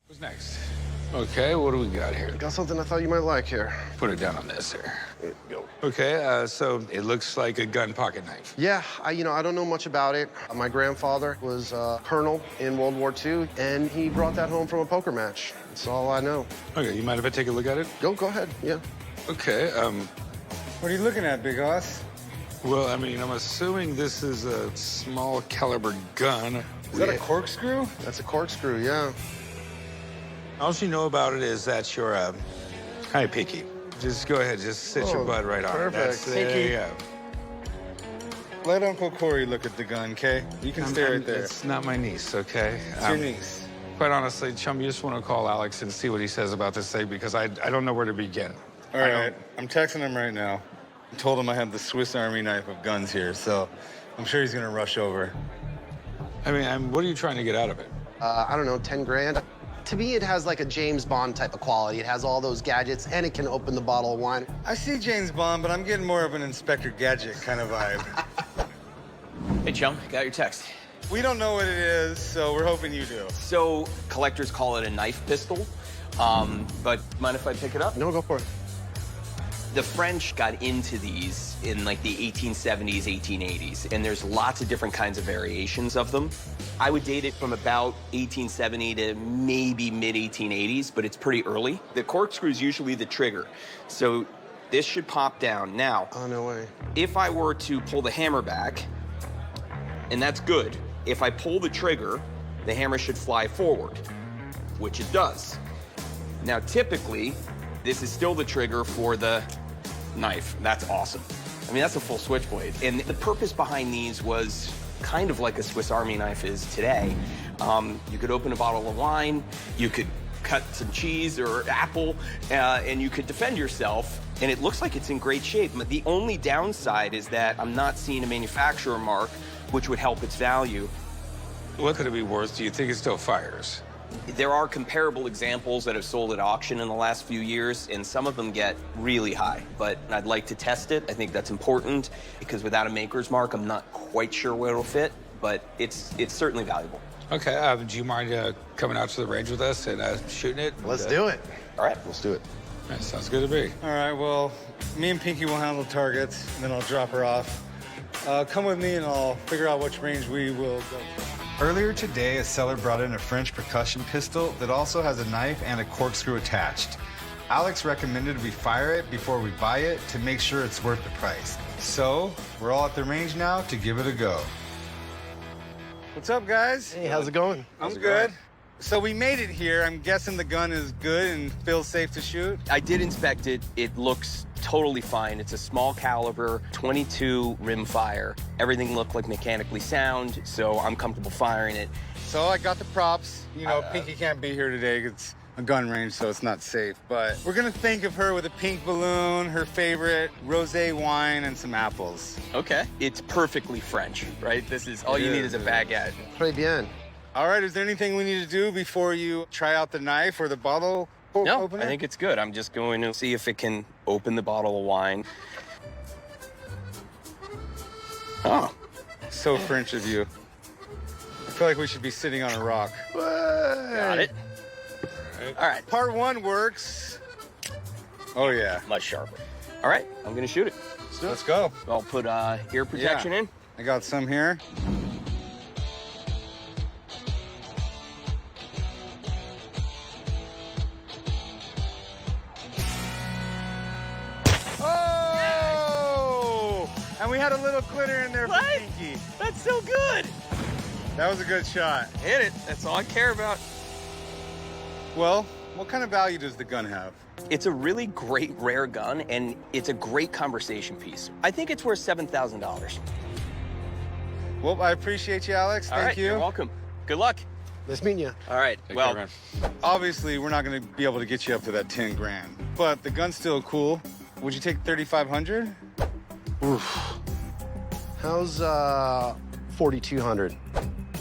What's next? Okay, what do we got here? Got something I thought you might like here. Put it down on this here. Here you go. Okay, so it looks like a gun pocket knife. Yeah, I don't know much about it. My grandfather was a colonel in World War II, and he brought that home from a poker match. That's all I know. Okay, you mind if I take a look at it? Go ahead, yeah. Okay, What are you looking at, Big Hoss? well, I mean, I'm assuming this is a small caliber gun. Is that a corkscrew? That's a corkscrew, yeah. All you know about it is that you're kind of picky. Just go ahead, just sit your butt right on it. perfect. There you go. Let Uncle Corey look at the gun, okay? You can stay right there. It's not my niece, okay? It's your niece. Quite honestly, Chum, you just want to call Alex and see what he says about this thing because I don't know where to begin. All right, I'm texting him right now. I told him I have the Swiss Army knife of guns here, so I'm sure he's gonna rush over. I mean, what are you trying to get out of it? I don't know, 10 grand. To me, it has like a James Bond type of quality. It has all those gadgets, and it can open the bottle of wine. I see James Bond, but I'm getting more of an Inspector Gadget kind of vibe. Hey, chum, got your text. We don't know what it is, so we're hoping you do. So, collectors call it a knife pistol, but mind if I pick it up? No, go for it. The French got into these in like the 1870s, 1880s, and there's lots of different kinds of variations of them. I would date it from about 1870 to maybe mid-1880s, but it's pretty early. The corkscrew is usually the trigger, so this should pop down. Now, Oh, no way. if I were to pull the hammer back, and that's good, if I pull the trigger, the hammer should fly forward, which it does. Now, typically, this is still the trigger for the knife. That's awesome. I mean, that's a full switchblade. And the purpose behind these was kind of like a Swiss Army knife is today. You could open a bottle of wine, you could cut some cheese or apple, and you could defend yourself. And it looks like it's in great shape. But the only downside is that I'm not seeing a manufacturer mark, which would help its value. What could it be worth? Do you think it still fires? There are comparable examples that have sold at auction in the last few years, and some of them get really high. But I'd like to test it. I think that's important because without a maker's mark, I'm not quite sure where it'll fit, but it's certainly valuable. Okay, do you mind coming out to the range with us and shooting it? Let's do it. All right. Let's do it. That sounds good to me. All right, well, me and Pinky will handle targets, and then I'll drop her off. Come with me, and I'll figure out which range we will go. Earlier today, a seller brought in a French percussion pistol that also has a knife and a corkscrew attached. Alex recommended we fire it before we buy it to make sure it's worth the price. So, we're all at the range now to give it a go. What's up, guys? Hey, how's it going? I'm good. So we made it here. I'm guessing the gun is good and feels safe to shoot. I did inspect it. It looks totally fine. It's a small caliber, 22 rimfire. Everything looked like mechanically sound, so I'm comfortable firing it. So I got the props. You know, Pinky can't be here today. It's a gun range, so it's not safe. But we're gonna think of her with a pink balloon, her favorite rosé wine, and some apples. Okay. It's perfectly French, right? This is all you need is a baguette. Très bien. All right, is there anything we need to do before you try out the knife or the bottle No, opener? I think it's good. I'm just going to see if it can open the bottle of wine. Oh. So French of you. I feel like we should be sitting on a rock. Got it. All right. Part one works. Oh, yeah. Much sharper. All right, I'm gonna shoot it. Let's go. I'll put ear protection in. I got some here. Oh! And we had a little glitter in there for What? Pinky. That's so good. That was a good shot. Hit it. That's all I care about. Well, what kind of value does the gun have? It's a really great rare gun, and it's a great conversation piece. I think it's worth $7,000. Well, I appreciate you, Alex. All Thank right, you. You're welcome. Good luck. Nice meeting you. All right. Take well, care, man. Obviously, we're not going to be able to get you up to that 10 grand, but the gun's still cool. Would you take 3,500? Oof. How's 4,200?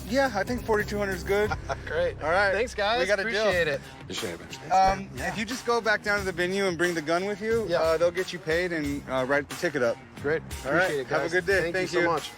Yeah, I think 4,200 is good. Great. All right. Thanks, guys. We got a deal. Appreciate it. Appreciate it. If you just go back down to the venue and bring the gun with you, Yeah. they'll get you paid and write the ticket up. Great. All right. Appreciate it, guys. Have a good day. Thank Thank you so you. much.